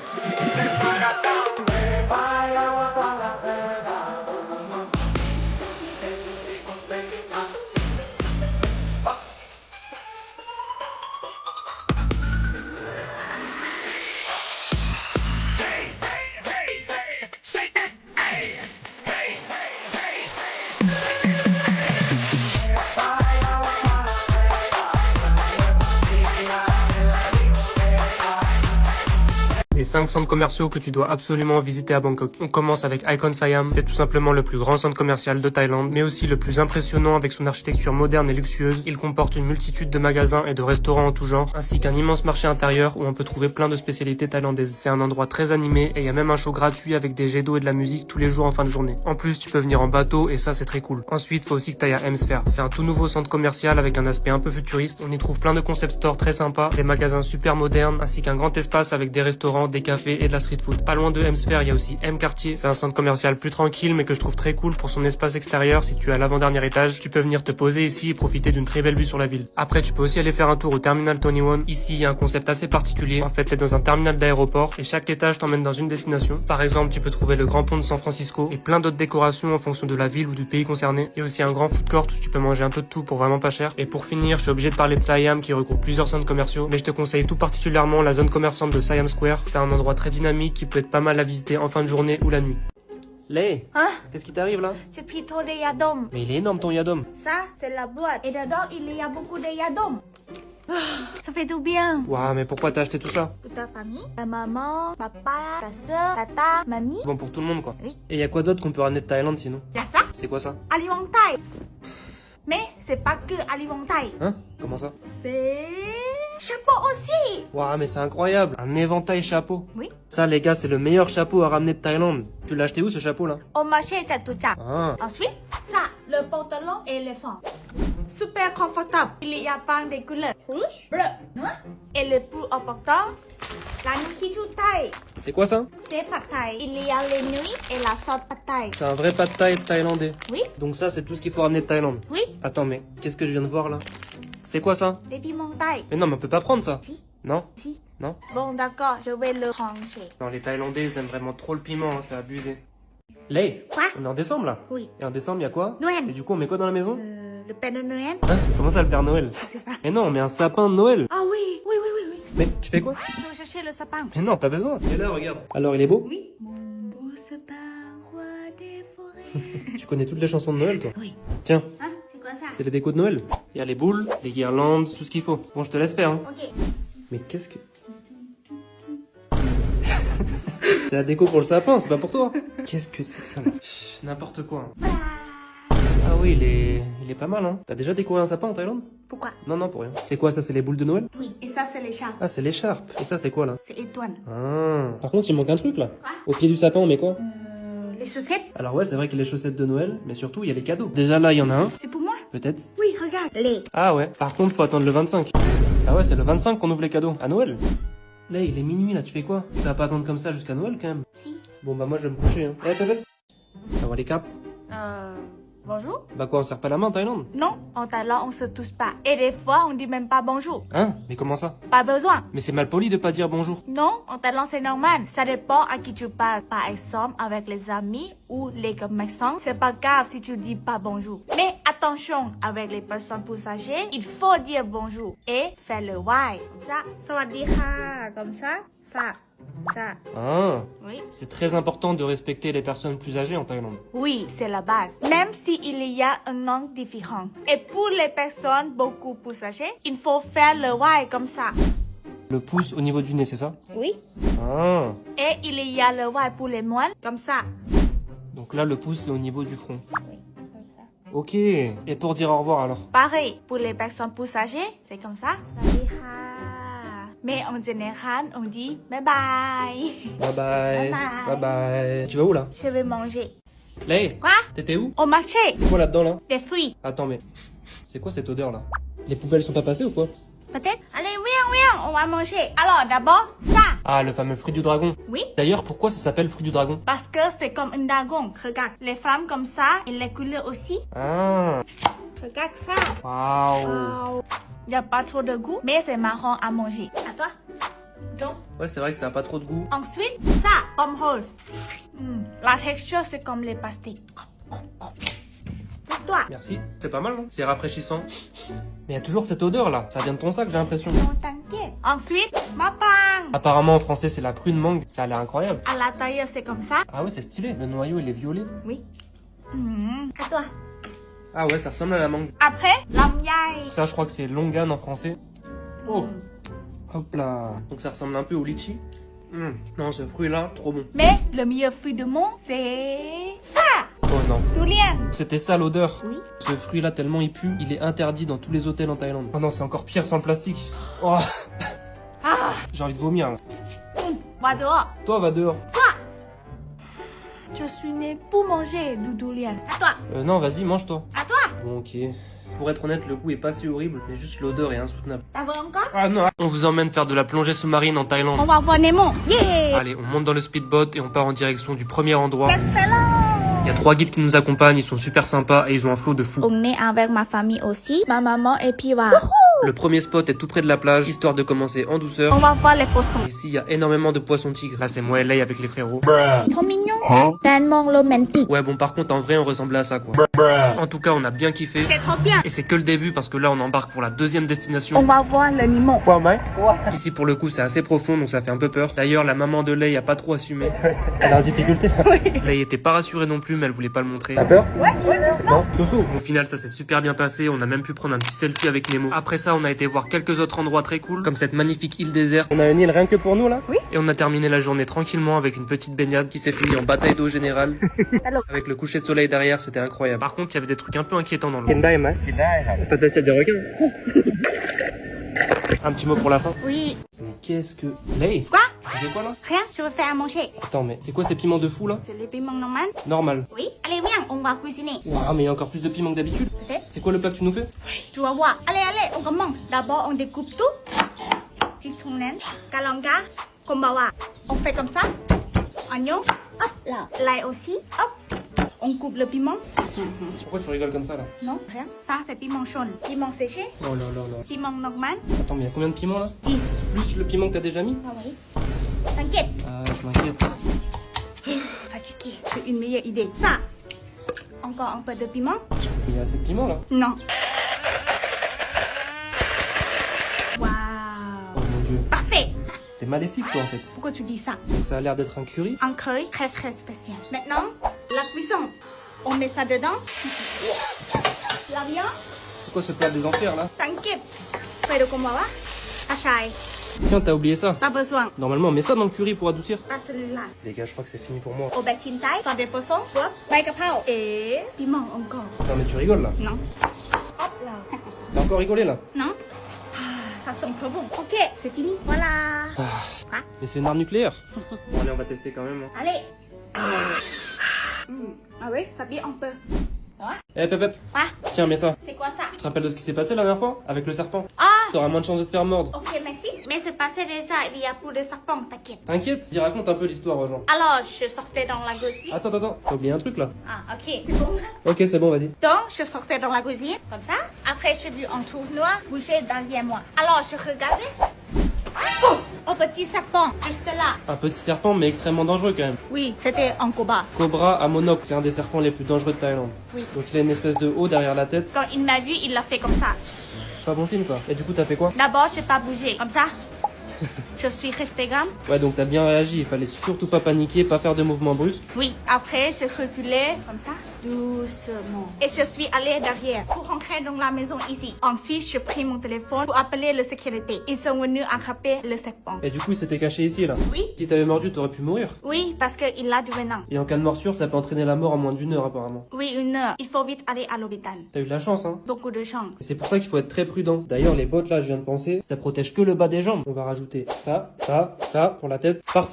Square. Les 5 centres commerciaux que tu dois absolument visiter à Bangkok. On commence avec Icon Siam, c'est tout simplement le plus grand centre commercial de Thaïlande, mais aussi le plus impressionnant avec son architecture moderne et luxueuse. Il comporte une multitude de magasins et de restaurants en tout genre, ainsi qu'un immense marché intérieur où on peut trouver plein de spécialités thaïlandaises. C'est un endroit très animé et il y a même un show gratuit avec des jets d'eau et de la musique tous les jours en fin de journée. En plus, tu peux venir en bateau et ça c'est très cool. Ensuite, faut aussi que t'ailles à Hemsphere. C'est un tout nouveau centre commercial avec un aspect un peu futuriste. On y trouve plein de concept stores très sympas, des magasins super modernes, ainsi qu'un grand espace avec des restaurants, des cafés et de la street food. Pas loin de Hemsphere, il y a aussi M Quartier. C'est un centre commercial plus tranquille mais que je trouve très cool pour son espace extérieur. Si tu es à l'avant-dernier étage, tu peux venir te poser ici et profiter d'une très belle vue sur la ville. Après, tu peux aussi aller faire un tour au terminal 21. Ici, il y a un concept assez particulier. En fait, t'es dans un terminal d'aéroport et chaque étage t'emmène dans une destination. Par exemple, tu peux trouver le grand pont de San Francisco et plein d'autres décorations en fonction de la ville ou du pays concerné. Il y a aussi un grand food court où tu peux manger un peu de tout pour vraiment pas cher. Et pour finir, je suis obligé de parler de Siam qui regroupe plusieurs centres commerciaux, mais je te conseille tout particulièrement la zone commerçante de Siam Square. C'est un endroit très dynamique qui peut être pas mal à visiter en fin de journée ou la nuit. Lay, Hein? qu'est-ce qui t'arrive là? J'ai pris trop de yadom. Mais il est énorme ton yadom. Ça, c'est la boîte. Et dedans, il y a beaucoup de yadom. Ça fait tout bien. Ouah, mais pourquoi t'as acheté tout ça? Toute ta famille, ta maman, papa, ta soeur, tata, mamie. Bon pour tout le monde quoi. Oui. Et y a quoi d'autre qu'on peut ramener de Thaïlande sinon? Il y a ça, C'est quoi ça? aliment thaï. Mais c'est pas que aliment thaï. Hein? Comment ça? C'est chapeau aussi. Ouah, mais c'est incroyable. Un éventail chapeau. Oui. Ça les gars, c'est le meilleur chapeau à ramener de Thaïlande. Tu l'as acheté où ce chapeau là? Au marché Chatuchak. Ah. Ensuite, ça, le pantalon éléphant. Super confortable. Il y a plein de couleurs. Rouge, bleu, noir. Et le plus important, la nourriture thaï. C'est quoi ça? C'est pad thaï. Il y a les nuits et la sauce pad thaï. C'est un vrai pad thaï thaïlandais. Oui, Donc ça, c'est tout ce qu'il faut ramener de Thaïlande. oui. Attends, mais qu'est-ce que je viens de voir là? C'est quoi ça? Les piments thaï. Mais non, mais on peut pas prendre ça. Si, Non? si. Non? Bon, d'accord, je vais le ranger. Non, les Thaïlandais, ils aiment vraiment trop le piment, hein, c'est abusé. Lay, Quoi? on est en décembre là? Oui. Et en décembre, y a quoi? Noël. Et du coup, on met quoi dans la maison? Le Père Noël. Hein? Comment ça, le Père Noël? Je sais pas. Mais non, on met un sapin de Noël. Ah oui, oui, oui, oui, oui. Mais tu fais quoi? Je vais chercher le sapin. Mais non, pas besoin. Et là, regarde. Alors, il est beau? Oui. Mon beau sapin, roi des forêts. Tu connais toutes les chansons de Noël, toi? Oui. Tiens, Hein, c'est quoi ça? c'est les décos de Noël. Il y a les boules, les guirlandes, tout ce qu'il faut. Bon, je te laisse faire, hein. Ok. Mais qu'est-ce que... C'est la déco pour le sapin, c'est pas pour toi. Qu'est-ce que c'est que ça, là? Pff, n'importe quoi. Hein. Ah oui, il est pas mal, hein. T'as déjà décoré un sapin en Thaïlande? Pourquoi? Non, non, pour rien. C'est quoi, ça, c'est les boules de Noël? Oui. Et ça, c'est les chats. Ah, c'est l'écharpe. Et ça, c'est quoi, là? C'est étoile. Ah. Par contre, il manque un truc, là. Quoi? Au pied du sapin, on met quoi? Les chaussettes. Alors ouais, c'est vrai qu'il y a les chaussettes de Noël, mais surtout, il y a les cadeaux. Déjà, là, il y en a un, C'est pour moi? peut-être. Oui, regarde. Les. Ah ouais, par contre, faut attendre le 25. Ah ouais, c'est le 25 qu'on ouvre les cadeaux. À Noël. Là, il est minuit, là, tu fais quoi? Tu vas pas attendre comme ça jusqu'à Noël, quand même. Si. Bon, bah moi, je vais me coucher, hein. Eh, Pépé. Ça va les capes? Bonjour? Bah quoi, on serre pas la main en Thaïlande? Non, en Thaïlande, on se touche pas. Et des fois, on dit même pas bonjour. Hein? Mais comment ça? Pas besoin. Mais c'est mal poli de pas dire bonjour. Non, en Thaïlande, c'est normal. Ça dépend à qui tu parles. Par exemple, avec les amis ou les commerçants, c'est pas grave si tu dis pas bonjour. Mais attention, avec les personnes plus âgées, il faut dire bonjour et faire le why. Comme ça, sawadee-ka. Comme ça, ça. Ah, Oui. c'est très important de respecter les personnes plus âgées en Thaïlande. Oui, c'est la base. Même s'il y a un nom différent. Et pour les personnes beaucoup plus âgées, il faut faire le why comme ça. Le pouce au niveau du nez, c'est ça? Oui. Ah, Et il y a le why pour les moines, comme ça. donc là, le pouce est au niveau du front. Oui, comme ça. Ok, et pour dire au revoir alors? Pareil, pour les personnes plus âgées, c'est comme ça. Mais en général, on dit bye bye. Bye bye. Bye bye. Bye bye. Tu vas où là? Je vais manger. Lay, Quoi? t'étais où? Au marché. C'est quoi là-dedans là? Des fruits. Attends, mais c'est quoi cette odeur là? Les poubelles sont pas passées ou quoi? Peut-être. Allez, viens, on va manger. Alors, d'abord, ça. Ah, le fameux fruit du dragon. Oui. D'ailleurs, pourquoi ça s'appelle fruit du dragon? Parce que c'est comme un dragon. Regarde, les flammes comme ça et les couleurs aussi. Ah, Regarde ça. waouh. Il n'y a pas trop de goût, mais c'est marrant à manger. À toi? Donc, Ouais, c'est vrai que ça a pas trop de goût. ensuite, ça, pomme rose. La texture, c'est comme les pastilles. Pour toi. Merci. C'est pas mal, non? C'est rafraîchissant. Mais il y a toujours cette odeur là. Ça vient de ton sac, j'ai l'impression. Non, t'inquiète. Ensuite, ma pain. Apparemment en français c'est la prune mangue. Ça a l'air incroyable. À l'intérieur, c'est comme ça. Ah ouais, c'est stylé. Le noyau il est violet. Oui. À toi. Ah ouais, ça ressemble à la mangue. Après, l'amyai. Ça, je crois que c'est longan en français. Oh. Hop là. Donc ça ressemble un peu au litchi. Non, ce fruit là, trop bon. Mais le meilleur fruit du monde, c'est ça. Oh non. Durian. C'était ça l'odeur. Oui. Ce fruit là tellement il pue, il est interdit dans tous les hôtels en Thaïlande. Oh non, c'est encore pire sans le plastique. Oh. Ah. J'ai envie de vomir là. Va dehors. Toi, va dehors. Je suis née pour manger du durian. À toi. Non, vas-y, mange toi. À toi. Bon, ok. Pour être honnête, le goût est pas si horrible, mais juste l'odeur est insoutenable. T'as vu encore? Ah non. On vous emmène faire de la plongée sous-marine en Thaïlande. On va voir Nemo. Yeah. Allez, on monte dans le speedboat et on part en direction du premier endroit. Excellent. Il y a 3 guides qui nous accompagnent, ils sont super sympas et ils ont un flow de fou. On est avec ma famille aussi, ma maman et puis wa. Le premier spot est tout près de la plage, histoire de commencer en douceur. On va voir les poissons. Ici, il y a énormément de poissons tigres. Là, c'est moi et Lei avec les frérots. Trop mignon. Tellement romantique. Ouais, bon, par contre, en vrai, on ressemblait à ça, quoi. En tout cas, on a bien kiffé. C'est trop bien. Et c'est que le début, parce que là, on embarque pour la deuxième destination. On va voir le Nemo. Ici, pour le coup, c'est assez profond, donc ça fait un peu peur. D'ailleurs, la maman de Lei a pas trop assumé. Elle a en difficulté. Lei était pas rassurée non plus, mais elle voulait pas le montrer. T'as peur? Ouais. Non, Soso. Au final, ça s'est super bien passé. On a même pu prendre un petit selfie avec Nemo. Après ça, on a été voir quelques autres endroits très cool, comme cette magnifique île déserte. On a une île rien que pour nous, là? Oui. Et on a terminé la journée tranquillement avec une petite baignade qui s'est finie en bataille d'eau générale. Avec le coucher de soleil derrière, c'était incroyable. Par contre, il y avait des trucs un peu inquiétants dans l'eau. Peut-être des requins. Un petit mot pour la fin. Oui. Mais qu'est-ce que... Lei, Quoi? tu fais quoi, là? Rien, je veux faire à manger. Attends, mais c'est quoi ces piments de fou, là? C'est le piment normal? Normal. Oui. Allez, viens, on va cuisiner. Waouh, mais il y a encore plus de piments que d'habitude. Peut-être? C'est quoi le plat que tu nous fais? Tu vas voir. Allez, on commence. D'abord, on découpe tout. Citron, kalanga, kombawa. On fait comme ça. Oignon. Hop là. L'ail aussi. Hop. On coupe le piment. Pourquoi tu rigoles comme ça, là? Non, rien. Ça, c'est piment jaune. Piment séché. Oh là là là. Piment normal. Attends, mais il y a combien de piments, là? 10. Plus le piment que t'as déjà mis? Ah oui. T'inquiète. Ah, je m'inquiète. Fatigué. J'ai une meilleure idée. Ça. Encore un peu de piment. Mais il y a assez de piment, là. Non. Waouh. Oh mon dieu. Parfait. T'es maléfique, toi, en fait. Pourquoi tu dis ça? Donc ça a l'air d'être un curry. Un curry très spécial. Maintenant, la cuisson. On met ça dedans. La viande. C'est quoi ce plat des enfers, là? T'inquiète. Fais de kombawa. Achai. Tiens, t'as oublié ça. Pas besoin. Normalement, on met ça dans le curry pour adoucir. Pas celui-là. Les gars, je crois que c'est fini pour moi. Au bạch chin tay, sauce de poisson, quoi, bay kapao. Et piment encore. Attends, mais tu rigoles, là. Non. Hop là. T'as encore rigolé, là? Non. Ça sent trop bon. Ok, c'est fini. Voilà. Quoi? Mais c'est une arme nucléaire. Bon, allez, on va tester quand même. Allez. Ah oui, ça pique un peu. Ça va? Eh, Pep, Quoi? tiens, mets ça. C'est quoi ça? Tu te rappelles de ce qui s'est passé la dernière fois? Avec le serpent? Ah! T'auras moins de chances de te faire mordre. Ok, merci. Mais c'est passé déjà, il y a plus de serpents, t'inquiète. T'inquiète, dis raconte un peu l'histoire aux gens. Alors, je sortais dans la cuisine. Attends, t'as oublié un truc là. Ah, ok, c'est bon. Ok, c'est bon, vas-y. Donc, je sortais dans la cuisine, comme ça. Après, j'ai vu un trou noir bouger derrière moi. Alors, je regardais. Oh, un petit serpent, juste là. Un petit serpent, mais extrêmement dangereux quand même. Oui, c'était un cobra. Cobra à monocle, c'est un des serpents les plus dangereux de Thaïlande. Oui. Donc il a une espèce de haut derrière la tête. Quand il m'a vu, il l'a fait comme ça. Pas bon signe ça. Et du coup, t'as fait quoi? D'abord, j'ai pas bougé, comme ça. Je suis restée calme. Ouais, donc t'as bien réagi. Il fallait surtout pas paniquer, pas faire de mouvements brusques. Oui, après, je reculais, comme ça, doucement. Et je suis allée derrière pour rentrer dans la maison ici. Ensuite, j'ai pris mon téléphone pour appeler le sécurité. Ils sont venus attraper le serpent. Et du coup, il s'était caché ici là. Oui. Si t'avais mordu, t'aurais pu mourir. Oui, parce qu'il a du venin. Et en cas de morsure, ça peut entraîner la mort en moins d'1 heure apparemment. Oui, 1 heure. Il faut vite aller à l'hôpital. T'as eu de la chance, hein. Beaucoup de chance. Et c'est pour ça qu'il faut être très prudent. D'ailleurs, les bottes là, je viens de penser, ça protège que le bas des jambes. On va rajouter ça pour la tête. Parfait.